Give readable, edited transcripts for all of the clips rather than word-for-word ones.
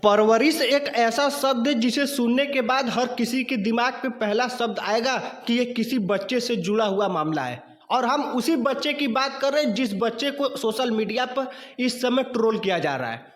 परवरिश एक ऐसा शब्द है जिसे सुनने के बाद हर किसी के दिमाग पे पहला शब्द आएगा कि ये किसी बच्चे से जुड़ा हुआ मामला है। और हम उसी बच्चे की बात कर रहे हैं जिस बच्चे को सोशल मीडिया पर इस समय ट्रोल किया जा रहा है।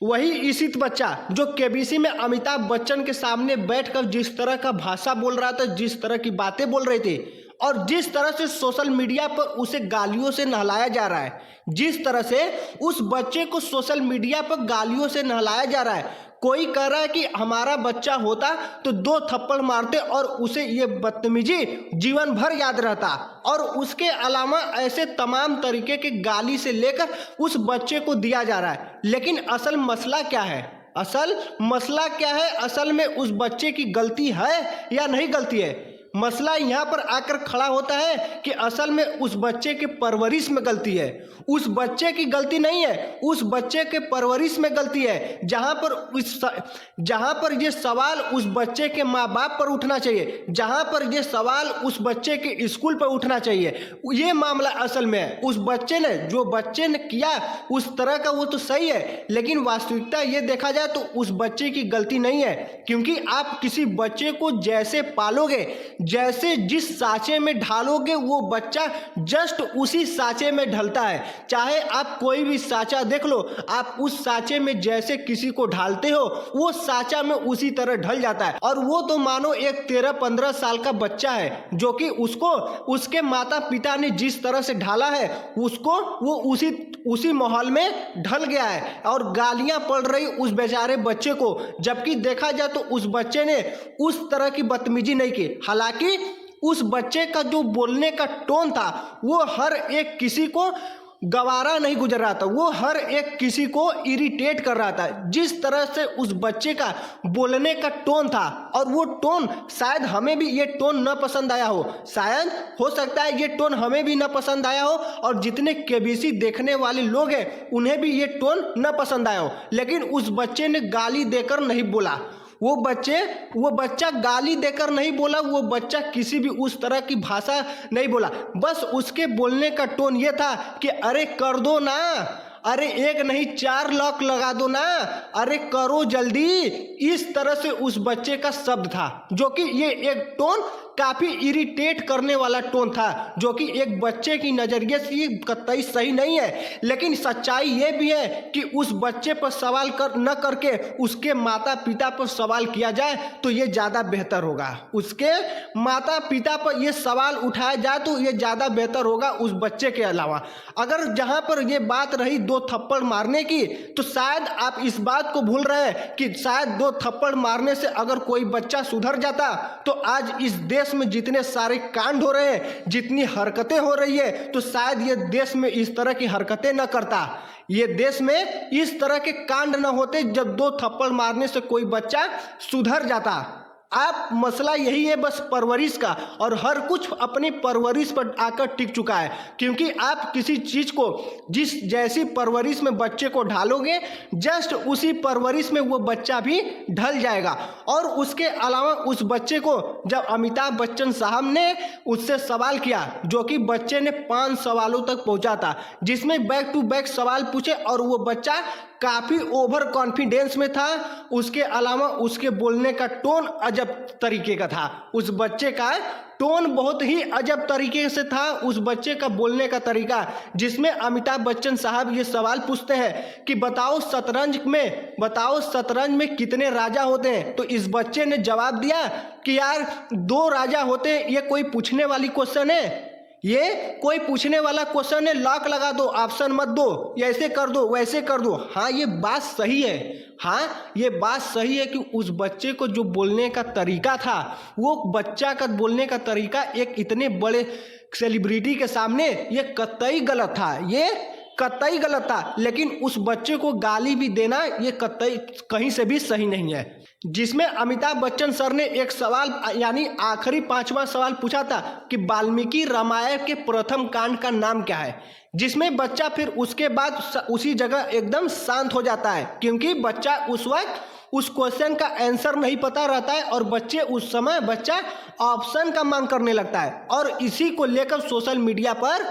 वही इसित बच्चा जो केबीसी में अमिताभ बच्चन के सामने बैठकर जिस तरह का भाषा बोल रहा था, जिस तरह की बातें बोल रहे थे और जिस तरह से सोशल मीडिया पर उसे गालियों से नहलाया जा रहा है, जिस तरह से उस बच्चे को सोशल मीडिया पर गालियों से नहलाया जा रहा है। कोई कह रहा है कि हमारा बच्चा होता तो 2 थप्पड़ मारते और उसे ये बदतमीजी जीवन भर याद रहता। और उसके अलावा ऐसे तमाम तरीके के गाली से लेकर उस बच्चे को दिया जा रहा है। लेकिन असल मसला क्या है? असल मसला क्या है? असल में उस बच्चे की गलती है या नहीं गलती है? मसला यहाँ पर आकर खड़ा होता है कि असल में उस बच्चे के परवरिश में गलती है। उस बच्चे की गलती नहीं है, उस बच्चे के परवरिश में गलती है। जहाँ पर ये सवाल उस बच्चे के माँ बाप पर उठना चाहिए, जहाँ पर ये सवाल उस बच्चे के स्कूल पर उठना चाहिए। ये मामला असल में है। उस बच्चे ने जो बच्चे ने किया उस तरह का वो तो सही है, लेकिन वास्तविकता ये देखा जाए तो उस बच्चे की गलती नहीं है। क्योंकि आप किसी बच्चे को जैसे पालोगे, जैसे जिस सांचे में ढालोगे वो बच्चा जस्ट उसी सांचे में ढलता है। चाहे आप कोई भी सांचा देख लो, आप उस सांचे में जैसे किसी को ढालते हो वो सांचा में उसी तरह ढल जाता है। और वो तो मानो एक 13-15 साल का बच्चा है जो कि उसको उसके माता पिता ने जिस तरह से ढाला है उसको वो उसी माहौल में ढल गया है और गालियां पड़ रही उस बेचारे बच्चे को। जबकि देखा जाए तो उस बच्चे ने उस तरह की बदतमीजी नहीं की। हालांकि उस बच्चे का जो बोलने का टोन था वो हर एक किसी को गवारा नहीं गुजर रहा था, वो हर एक किसी को इरिटेट कर रहा था। जिस तरह से उस बच्चे का बोलने का टोन था, और वो टोन शायद हमें भी ये टोन न पसंद आया हो, शायद हो सकता है ये टोन हमें भी न पसंद आया हो और जितने केबीसी देखने वाले लोग हैं उन्हें भी ये टोन न पसंद आया हो। लेकिन उस बच्चे ने गाली देकर नहीं बोला, वो बच्चा गाली देकर नहीं बोला, वो बच्चा किसी भी उस तरह की भाषा नहीं बोला। बस उसके बोलने का टोन ये था कि अरे कर दो ना, अरे 1 नहीं 4 लॉक लगा दो ना, अरे करो जल्दी। इस तरह से उस बच्चे का शब्द था, जो कि ये एक टोन काफ़ी इरिटेट करने वाला टोन था, जो कि एक बच्चे की नज़रिए से ये कतई सही नहीं है। लेकिन सच्चाई ये भी है कि उस बच्चे पर सवाल न करके उसके माता पिता पर सवाल किया जाए तो ये ज़्यादा बेहतर होगा। उसके माता पिता पर ये सवाल उठाया जाए तो ये ज़्यादा बेहतर होगा उस बच्चे के अलावा। अगर जहाँ पर ये बात रही 2 थप्पड़ मारने की, तो शायद आप इस बात को भूल रहे हैं कि शायद 2 थप्पड़ मारने से अगर कोई बच्चा सुधर जाता तो आज इस देश में जितने सारे कांड हो रहे हैं, जितनी हरकतें हो रही है, तो शायद ये देश में इस तरह की हरकतें न करता, ये देश में इस तरह के कांड न होते जब 2 थप्पड़ मारने से कोई बच्चा सुधर जाता। आप मसला यही है बस परवरिश का, और हर कुछ अपनी परवरिश पर आकर टिक चुका है। क्योंकि आप किसी चीज़ को जिस जैसी परवरिश में बच्चे को ढालोगे, जस्ट उसी परवरिश में वो बच्चा भी ढल जाएगा। और उसके अलावा उस बच्चे को जब अमिताभ बच्चन साहब ने उससे सवाल किया, जो कि बच्चे ने 5 सवालों तक पहुंचा था, जिसमें बैक टू बैक सवाल पूछे और वो बच्चा काफ़ी ओवर कॉन्फिडेंस में था। उसके अलावा उसके बोलने का टोन अजब तरीके का था, उस बच्चे का टोन बहुत ही अजब तरीके से था, उस बच्चे का बोलने का तरीका। जिसमें अमिताभ बच्चन साहब ये सवाल पूछते हैं कि बताओ शतरंज में कितने राजा होते हैं? तो इस बच्चे ने जवाब दिया कि यार 2 राजा होते हैं। ये कोई पूछने वाली क्वेश्चन है? ये कोई पूछने वाला क्वेश्चन है? लॉक लगा दो, ऑप्शन मत दो, ऐसे कर दो वैसे कर दो। हाँ ये बात सही है, हाँ ये बात सही है कि उस बच्चे को जो बोलने का तरीका था, वो बच्चा का बोलने का तरीका एक इतने बड़े सेलिब्रिटी के सामने ये कतई गलत था, ये कतई गलत था। लेकिन उस बच्चे को गाली भी देना ये कतई कहीं से भी सही नहीं है। जिसमें अमिताभ बच्चन सर ने एक सवाल यानी आखिरी 5वां सवाल पूछा था कि वाल्मीकि रामायण के प्रथम कांड का नाम क्या है? जिसमें बच्चा फिर उसके बाद उसी जगह एकदम शांत हो जाता है, क्योंकि बच्चा उस वक्त उस क्वेश्चन का आंसर नहीं पता रहता है और बच्चे उस समय बच्चा ऑप्शन का मांग करने लगता है। और इसी को लेकर सोशल मीडिया पर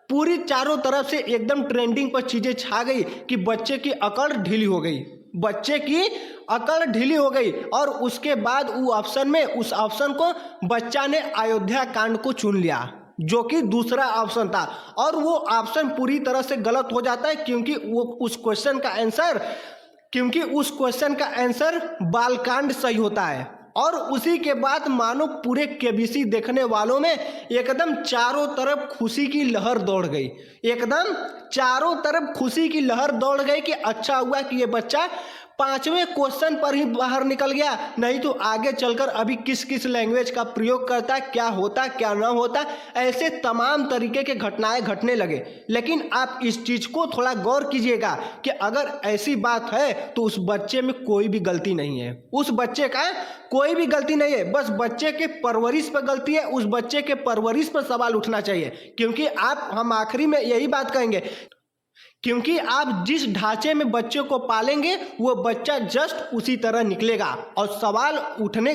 पूरी चारों तरफ से एकदम ट्रेंडिंग पर चीज़ें छा गई कि बच्चे की अकड़ ढीली हो गई, बच्चे की अकड़ ढीली हो गई और उसके बाद उस ऑप्शन को बच्चा ने अयोध्या कांड को चुन लिया, जो कि दूसरा ऑप्शन था। और वो ऑप्शन पूरी तरह से गलत हो जाता है क्योंकि उस क्वेश्चन का आंसर बालकांड सही होता है। और उसी के बाद मानो पूरे केबीसी देखने वालों में एकदम चारों तरफ खुशी की लहर दौड़ गई, एकदम चारों तरफ खुशी की लहर दौड़ गई कि अच्छा हुआ कि ये बच्चा 5वें क्वेश्चन पर ही बाहर निकल गया, नहीं तो आगे चलकर अभी किस किस लैंग्वेज का प्रयोग करता, क्या होता क्या न होता, ऐसे तमाम तरीके के घटनाएं घटने लगे। लेकिन आप इस चीज़ को थोड़ा गौर कीजिएगा कि अगर ऐसी बात है तो उस बच्चे में कोई भी गलती नहीं है, उस बच्चे का कोई भी गलती नहीं है, बस बच्चे के परवरिश पर गलती है। उस बच्चे के परवरिश पर सवाल उठना चाहिए, क्योंकि हम आखिरी में यही बात कहेंगे, क्योंकि आप जिस ढांचे में बच्चे को पालेंगे वो बच्चा जस्ट उसी तरह निकलेगा। और सवाल उठने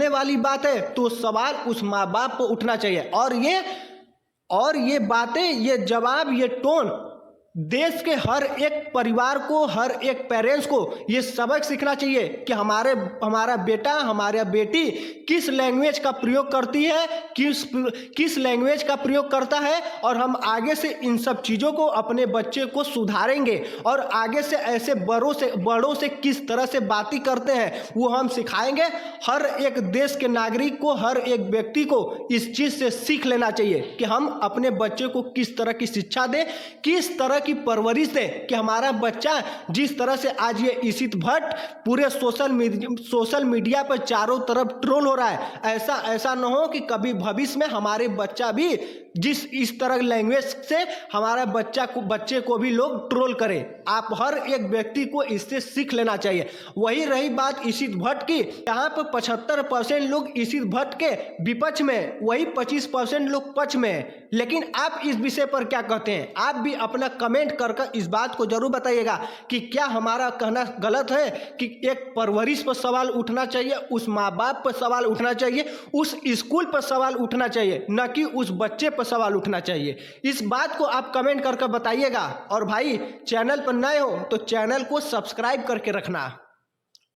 वाली बात है तो सवाल उस माँ बाप को उठना चाहिए। और ये बातें, ये जवाब, ये टोन देश के हर एक परिवार को, हर एक पेरेंट्स को ये सबक सीखना चाहिए कि हमारा बेटा, हमारा बेटी किस लैंग्वेज का प्रयोग करती है, किस लैंग्वेज का प्रयोग करता है। और हम आगे से इन सब चीज़ों को अपने बच्चे को सुधारेंगे और आगे से ऐसे बड़ों से किस तरह से बातें करते हैं वो हम सिखाएंगे। हर एक देश के नागरिक को, हर एक व्यक्ति को इस चीज़ से सीख लेना चाहिए कि हम अपने बच्चे को किस तरह की शिक्षा दें, किस तरह की परवरिश दें कि हमारा बच्चा जिस तरह से आज ये इशित भट्ट पूरे सोशल मीडिया पर चारों तरफ ट्रोल हो रहा है, ऐसा न हो कि कभी भविष्य में हमारे बच्चा भी इस तरह लैंग्वेज से हमारा बच्चे को भी लोग ट्रोल करें। आप हर एक व्यक्ति को इससे सीख लेना चाहिए। वही रही बात इशित भट्ट की, यहाँ पर 75% लोग इशित भट्ट के विपक्ष में, वही 25% लोग पक्ष में है। लेकिन आप इस विषय पर क्या कहते हैं? आप भी अपना कमेंट कर इस बात को जरूर बताइएगा कि क्या हमारा कहना गलत है कि एक परवरिश पर सवाल उठना चाहिए, उस माँ बाप पर सवाल उठना चाहिए, उस स्कूल पर सवाल उठना चाहिए, न कि उस बच्चे पर सवाल उठना चाहिए। इस बात को आप कमेंट करके बताइएगा। और भाई, चैनल पर नए हो तो चैनल को सब्सक्राइब करके रखना।